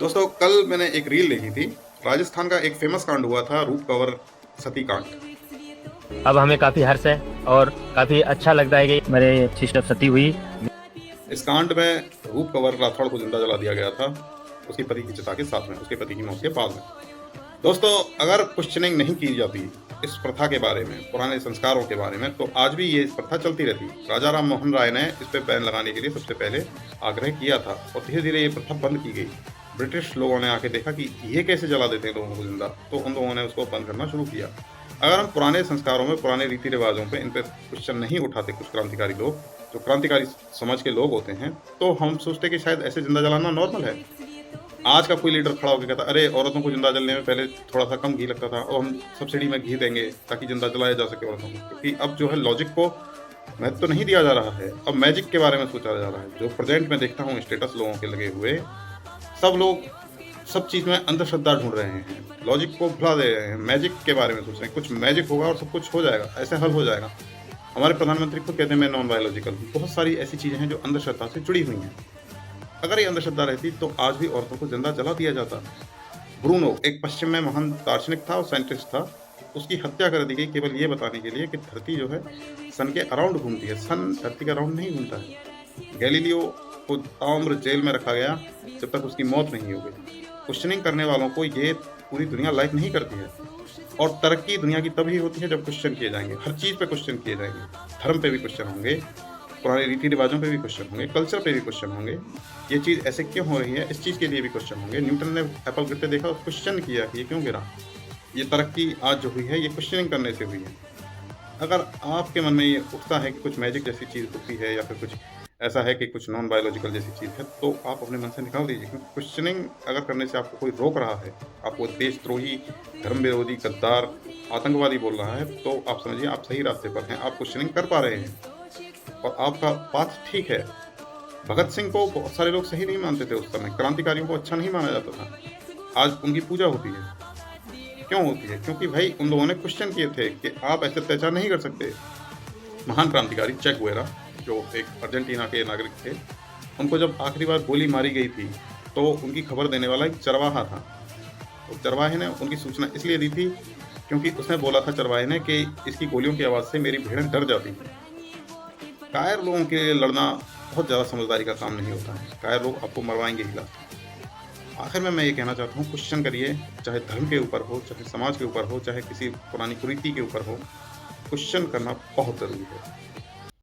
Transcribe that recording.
दोस्तों कल मैंने एक रील देखी थी। राजस्थान का एक फेमस कांड हुआ था, रूप कंवर सती कांड। अब हमें काफी हर्ष है और काफी अच्छा लगता है कि मेरे सिस्टर सती हुई। इस कांड में रूप कंवर राठौड़ को जिंदा जला दिया गया था, उसके पति की चिता के साथ में, उसके पति की मौत के बाद में। दोस्तों, अगर क्वेश्चनिंग नहीं की जाती इस प्रथा के बारे में, पुराने संस्कारों के बारे में, तो आज भी ये प्रथा चलती रहती। राजा राम मोहन राय ने इस पे बैन लगाने के लिए सबसे पहले आग्रह किया था और धीरे धीरे ये प्रथा बंद की गई। ब्रिटिश लोगों ने आके देखा कि ये कैसे जला देते हैं लोगों को जिंदा, तो उन लोगों ने उसको बंद करना शुरू किया। अगर हम पुराने संस्कारों में, पुराने रीति रिवाजों पे, इन पे क्वेश्चन नहीं उठाते कुछ क्रांतिकारी लोग, जो क्रांतिकारी समाज के लोग होते हैं, तो हम सोचते कि शायद ऐसे जिंदा जलाना नॉर्मल है। आज का कोई लीडर खड़ा होकर कहता, अरे औरतों को जिंदा जलने में पहले थोड़ा सा कम घी लगता था और हम सब्सिडी में घी देंगे ताकि जिंदा जलाया जा सके औरतों को, क्योंकि अब जो है लॉजिक को महत्व तो नहीं दिया जा रहा है, अब मैजिक के बारे में सोचा जा रहा है। जो प्रेजेंट में देखता हूँ स्टेटस लोगों के लगे हुए, सब लोग सब चीज़ में अंधश्रद्धा ढूंढ रहे हैं, लॉजिक को भुला दे रहे हैं, मैजिक के बारे में सोच रहे हैं कुछ मैजिक होगा और सब कुछ हो जाएगा, ऐसे हल हो जाएगा। हमारे प्रधानमंत्री खुद कहते हैं मैं नॉन बायोलॉजिकल हूँ। बहुत सारी ऐसी चीज़ें हैं जो अंधश्रद्धा से जुड़ी हुई हैं। अगर ये अंधश्रद्धा रहती तो आज भी औरतों को जिंदा जला दिया जाता। ब्रूनो एक पश्चिम में महान दार्शनिक था और साइंटिस्ट था, उसकी हत्या कर दी गई केवल ये बताने के लिए कि धरती जो है सन के अराउंड घूमती है, सन धरती के अराउंड नहीं घूमता है। गैलीलियो को ताउम्र जेल में रखा गया जब तक उसकी मौत नहीं हो गई। क्वेश्चनिंग करने वालों को ये पूरी दुनिया लाइक नहीं करती है। और तरक्की दुनिया की तभी होती है जब क्वेश्चन किए जाएंगे, हर चीज़ पे क्वेश्चन किए जाएंगे। धर्म पे भी क्वेश्चन होंगे, पुराने रीति रिवाजों पे भी क्वेश्चन होंगे, कल्चर पे भी क्वेश्चन होंगे, ये चीज़ ऐसे क्यों हो रही है इस चीज़ के लिए भी क्वेश्चन होंगे। न्यूटन ने एप्पल गिरते देखा और क्वेश्चन किया कि ये क्यों गिरा। ये तरक्की आज जो हुई है ये क्वेश्चनिंग करने से हुई है। अगर आपके मन में ये उठता है कि कुछ मैजिक जैसी चीज़ होती है या फिर कुछ ऐसा है कि कुछ नॉन बायोलॉजिकल जैसी चीज़ है, तो आप अपने मन से निकाल दीजिए, क्योंकि क्वेश्चनिंग अगर करने से आपको कोई रोक रहा है, आपको देशद्रोही, धर्म विरोधी, गद्दार, आतंकवादी बोल रहा है, तो आप समझिए आप सही रास्ते पर हैं, आप क्वेश्चनिंग कर पा रहे हैं और आपका पाथ ठीक है। भगत सिंह को बहुत सारे लोग सही नहीं मानते थे उस समय, क्रांतिकारियों को अच्छा नहीं माना जाता था। आज उनकी पूजा होती है। क्यों होती है? क्योंकि भाई उन लोगों ने क्वेश्चन किए थे कि आप ऐसे अत्याचार नहीं कर सकते। महान क्रांतिकारी चे गुवेरा, जो एक अर्जेंटीना के नागरिक थे, उनको जब आखिरी बार गोली मारी गई थी तो उनकी खबर देने वाला एक चरवाहा था। तो चरवाहे ने उनकी सूचना इसलिए दी थी क्योंकि उसने बोला था, चरवाहे ने, कि इसकी गोलियों की आवाज़ से मेरी भेड़ें डर जाती थी। कायर लोगों के लिए लड़ना बहुत ज़्यादा समझदारी का काम नहीं होता है। कायर लोग आपको मरवाएंगे ही लास्ट। आखिर में मैं ये कहना चाहता हूँ, क्वेश्चन करिए, चाहे धर्म के ऊपर हो, चाहे समाज के ऊपर हो, चाहे किसी पुरानी कुरीति के ऊपर हो। क्वेश्चन करना बहुत ज़रूरी है।